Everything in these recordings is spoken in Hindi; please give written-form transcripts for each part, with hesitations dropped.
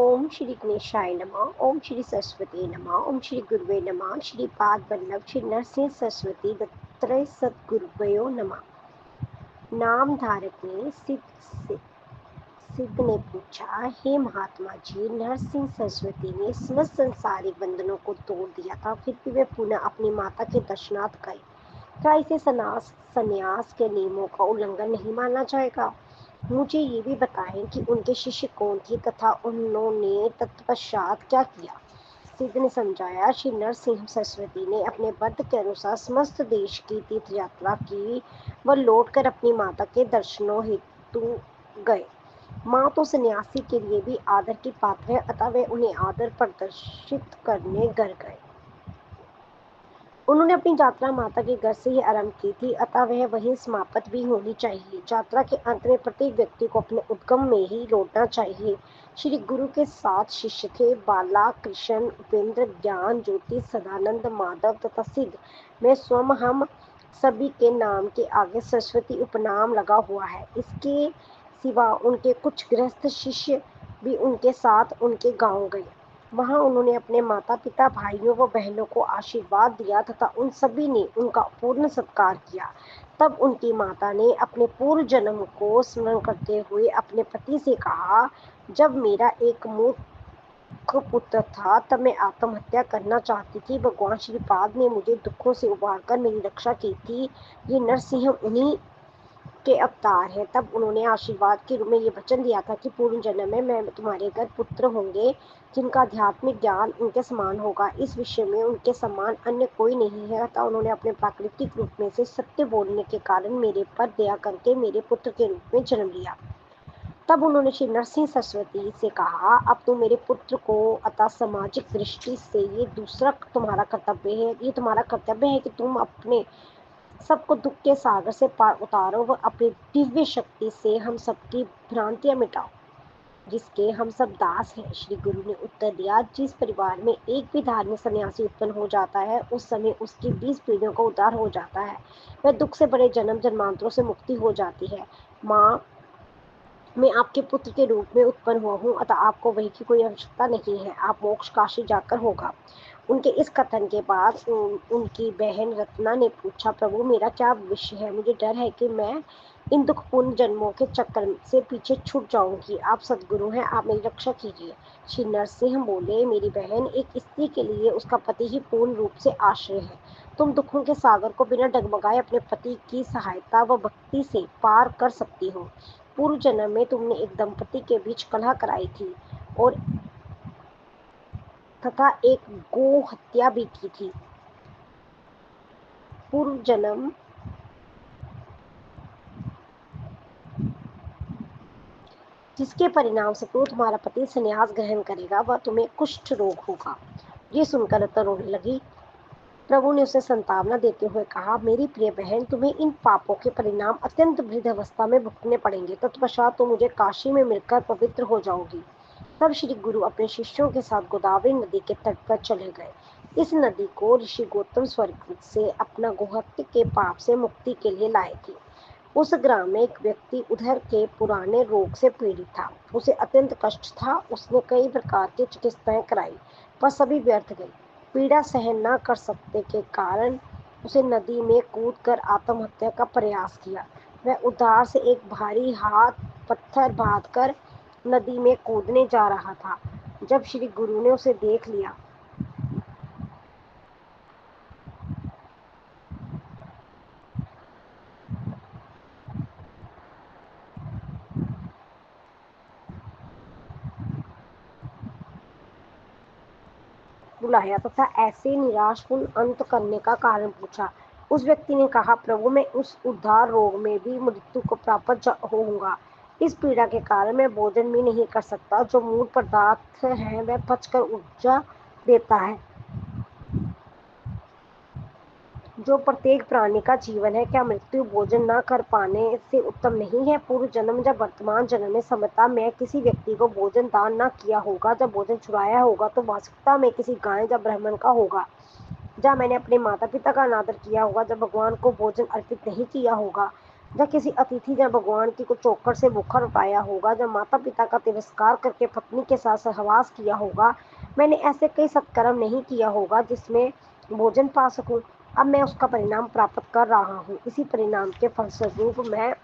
ओम श्री गणेशाय नमः। ओम श्री सरस्वती नमः। ओम श्री गुरुवे नमः। श्री पाद वल्लभ श्री नरसिंह सरस्वती दत्त्रय सद्गुरुवयो नमः। नाम धारक ने सिद्ध ने पूछा, हे महात्मा जी, नरसिंह सरस्वती ने समस्त संसारिक बंधनों को तोड़ दिया था, फिर भी वे पुनः अपनी माता के दर्शनार्थ गए। क्या इसे संन्यास के नियमों का उल्लंघन नहीं माना जाएगा? मुझे ये भी बताएं कि उनके शिष्य कौन थे तथा उन्होंने तत्पश्चात क्या किया। सिद्ध ने समझाया, श्री नरसिंह सरस्वती ने अपने व्रत के अनुसार समस्त देश की तीर्थ यात्रा की व लौटकर अपनी माता के दर्शनों हेतु गए। माँ तो सन्यासी के लिए भी आदर की पात्र है, अतः वे उन्हें आदर प्रदर्शित करने घर गए। उन्होंने अपनी यात्रा माता के घर से ही आरंभ की थी, अतः वह वहीं समाप्त भी होनी चाहिए। यात्रा के अंत में प्रत्येक व्यक्ति को अपने उद्गम में ही लौटना चाहिए। श्री गुरु के 7 शिष्य थे, बाला, कृष्ण, उपेंद्र, ज्ञान ज्योति, सदानंद, माधव तथा सिद्ध। मैं स्वयं हम सभी के नाम के आगे सरस्वती उपनाम लगा हुआ है। इसके सिवा उनके कुछ गृहस्थ शिष्य भी उनके साथ उनके गांव गए। वहां उन्होंने अपने माता पिता, भाइयों व बहनों को आशीर्वाद दिया तथा उन सभी ने उनका पूर्ण सत्कार किया। तब उनकी माता ने अपने पूर्व जन्म को स्मरण करते हुए अपने पति से कहा, जब मेरा एक मूर्ख पुत्र था तब मैं आत्महत्या करना चाहती थी। भगवान श्रीपाद ने मुझे दुखों से उबारकर मेरी रक्षा की थी। ये नरसिंह उन्हीं के अवतार है। तब उन्होंने आशीर्वाद के रूप में ये वचन दिया था कि पूर्व जन्म में मैं तुम्हारे घर पुत्र होंगे जिनका आध्यात्मिक ज्ञान उनके समान होगा। इस विषय में उनके समान अन्य कोई नहीं है, अतः उन्होंने अपने प्राकृतिक रूप में से सत्य बोलने के कारण मेरे पर दया करके मेरे पुत्र के रूप में जन्म लिया। तब उन्होंने श्री नरसिंह सरस्वती से कहा, अब तुम मेरे पुत्र को, अतः सामाजिक दृष्टि से ये दूसरा तुम्हारा कर्तव्य है। ये तुम्हारा कर्तव्य है कि तुम अपने सबको दुख के सागर से पार उतारो व अपनी दिव्य शक्ति से हम सबकी भ्रांतियां मिटाओ, जिसके हम सब दास हैं। श्री गुरु ने उत्तर दिया, जिस परिवार में एक भी धार्मिक सन्यासी उत्पन्न हो जाता है, उस समय उसकी 20 पीढ़ियों का उद्धार हो जाता है। वह दुख से बड़े जन्म जन्मांतरों से मुक्ति हो जाती है। माँ, मैं आपके पुत्र के रूप में उत्पन्न हुआ हूँ, अतः आपको वही की कोई आवश्यकता नहीं है। आप मोक्ष काशी जाकर होगा। उनके इस कथन के बाद उनकी बहन रत्ना ने पूछा, प्रभु मेरा क्या विषय है? मुझे डर है कि मैं इन दुखपूर्ण जन्मों के चक्कर से पीछे छूट जाऊंगी। आप सदगुरु हैं, आप मेरी रक्षा कीजिए। श्री नरसिंह बोले, मेरी बहन, एक स्त्री के लिए उसका पति ही पूर्ण रूप से आश्रय है। तुम दुखों के सागर को बिना डगमगाए अपने पति की सहायता व भक्ति से पार कर सकती हो। पूर्व जन्म में तुमने एक दंपति के बीच कलह कराई थी और तथा एक गो हत्या भी की थी। पूर्व जन्म जिसके परिणाम स्वरूप तुम्हारा पति संन्यास ग्रहण करेगा, वह तुम्हें कुष्ठ रोग होगा। ये सुनकर रत्ना रोने लगी। प्रभु ने उसे सांत्वना देते हुए कहा, मेरी प्रिय बहन, तुम्हें इन पापों के परिणाम अत्यंत वृद्ध अवस्था में भुगतने पड़ेंगे। तत्पश्चात तुम मुझे काशी में मिलकर पवित्र हो जाओगी। तब श्री गुरु अपने शिष्यों के साथ गोदावरी नदी के तट पर चले गए। इस नदी को ऋषि गौतम स्वर्ग से अपना गोहत्या के पाप से मुक्ति के लिए लाए थे। उस ग्राम में एक व्यक्ति उधर के पुराने रोग से पीड़ित था। उसे अत्यंत कष्ट था। उसने कई प्रकार की चिकित्साएं कराई, पर सभी व्यर्थ गई। पीड़ा सहन न कर सकने के कारण उसे नदी में कूदकर आत्महत्या का प्रयास किया। वह उधार से एक भारी हाथ पत्थर बांधकर नदी में कूदने जा रहा था। जब श्री गुरु ने उसे देख लिया, बुलाया तथा ऐसे निराशपूर्ण अंत करने का कारण पूछा। उस व्यक्ति ने कहा, प्रभु मैं उस उद्धार रोग में भी मृत्यु को प्राप्त होऊंगा। इस पीड़ा के कारण मैं भोजन भी नहीं कर सकता। जो मूल पदार्थ है वह पचकर ऊर्जा देता है, जो प्रत्येक प्राणी का जीवन है। क्या मृत्यु भोजन न कर पाने से उत्तम नहीं है? पूर्व जन्म जब वर्तमान जन्म में समता मैं किसी व्यक्ति को भोजन दान न किया होगा, जब भोजन छुड़ाया होगा तो वास्तविकता में किसी गाय या ब्राह्मण का होगा। जहाँ मैंने अपने माता पिता का अनादर किया होगा, जब भगवान को भोजन अर्पित नहीं किया होगा, जब किसी अतिथि ने भगवान की को चौखट से बुखर उठाया होगा, जब माता पिता का तिरस्कार करके पत्नी के साथ सहवास किया होगा, मैंने ऐसे कई सत्कर्म नहीं किया होगा जिसमें भोजन पा सकूं। अब मैं उसका परिणाम प्राप्त कर रहा हूँ। इसी परिणाम के फलस्वरूप मैं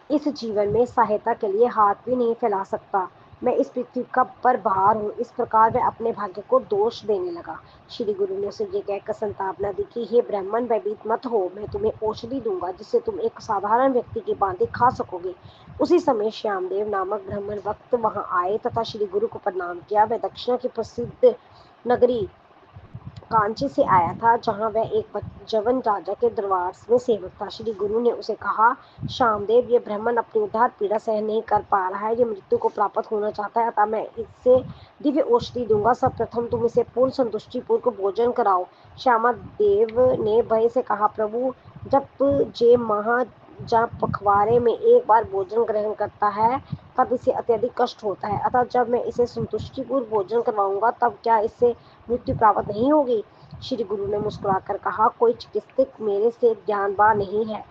इस जीवन में सहायता के लिए हाथ भी नहीं फैला सकता। मैं इस पृथ्वी का पर भार हूँ। इस प्रकार वह अपने भाग्य को दोष देने लगा। श्री गुरु ने उसे ये कहकर संतावना दी कि हे ब्राह्मण, भयभीत मत हो, मैं तुम्हें औषधि दूंगा जिससे तुम एक साधारण व्यक्ति की भांति खा सकोगे। उसी समय श्यामदेव नामक ब्राह्मण भक्त वहां आए तथा श्री गुरु को प्रणाम किया। वह दक्षिणा की प्रसिद्ध नगरी कांची से आया था, जहां वह एक जवन राजा के दरबार में सेवक था। श्री गुरु ने उसे कहा, श्यामदेव, ये ब्राह्मण अपनी उदार पीड़ा सहन नहीं कर पा रहा है, ये मृत्यु को प्राप्त होना चाहता है, अतः मैं इससे दिव्य औषधि दूंगा। सर्वप्रथम तुम इसे पूर्ण संतुष्टि पूर्वक भोजन कराओ। श्यामा देव ने भय से कहा, प्रभु, जब जे महा जब पखवाड़े में एक बार भोजन ग्रहण करता है तब इसे अत्यधिक कष्ट होता है, अतः जब मैं इसे संतुष्टिपूर्वक भोजन करवाऊंगा तब क्या इससे मृत्यु प्राप्त नहीं होगी? श्री गुरु ने मुस्कुराकर कहा, कोई चिकित्सक मेरे से ज्ञानवान नहीं है,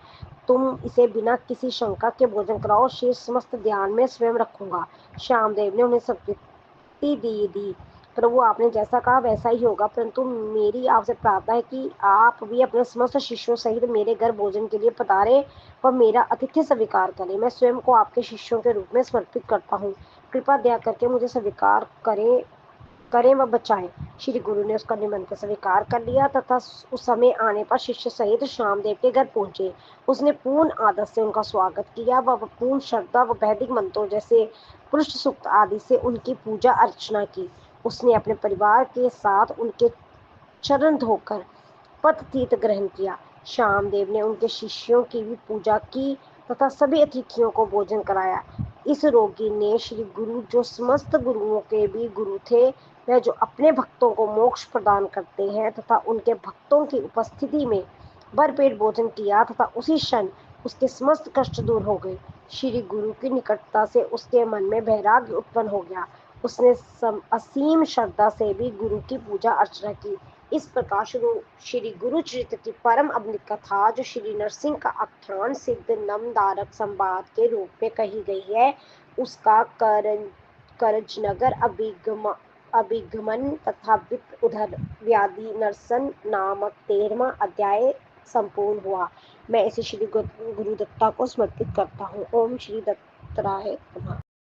तुम इसे बिना किसी शंका के भोजन कराओ, शेष समस्त ध्यान में स्वयं रखूंगा। श्यामदेव ने उन्हें स्वीकृति दी। प्रभु, आपने जैसा कहा वैसा ही होगा, परंतु मेरी आपसे प्रार्थना है कि आप भी अपने समस्त शिष्यों सहित मेरे घर भोजन के लिए पधारे व मेरा आतिथ्य स्वीकार करें। मैं स्वयं को आपके शिष्यों के रूप में समर्पित करता हूँ। कृपया दया करके मुझे स्वीकार करें व बचाएं। श्री गुरु ने उसका निमंत्रण स्वीकार कर लिया तथा उस समय आने पर शिष्य सहित श्यामदेव के घर पहुंचे। उसने पूर्ण आदर से उनका स्वागत किया व पूर्ण श्रद्धा व वैदिक मंत्रों जैसे पुरुष सूक्त आदि से उनकी पूजा अर्चना की। उसने अपने परिवार के साथ उनके चरण धोकर पद तीर्थ ग्रहण किया। श्यामदेव ने उनके शिष्यों की भी पूजा की तथा सभी अतिथियों को भोजन कराया। इस रोगी ने श्री गुरु, जो समस्त गुरुओं के भी गुरु थे, वह जो अपने भक्तों को मोक्ष प्रदान करते हैं तथा उनके भक्तों की उपस्थिति में भरपेट भोजन किया तथा उसी क्षण उसके समस्त कष्ट दूर हो गए। श्री गुरु की निकटता से उसके मन में वैराग्य उत्पन्न हो गया। उसने असीम श्रद्धा से भी गुरु की पूजा अर्चना की। इस प्रकार श्री गुरु चरित्र की परम अमृत कथा, जो श्री नरसिंह का आख्यान सिद्ध नमदारक संवाद के रूप में कही गई है, उसका करजनगर अभिगमन तथा विप्र उधर व्याधि नरसन नामक 13वां अध्याय संपूर्ण हुआ। मैं इसे श्री गुरुदत्ता को समर्पित करता हूँ। ओम श्री दत्ताय नमः।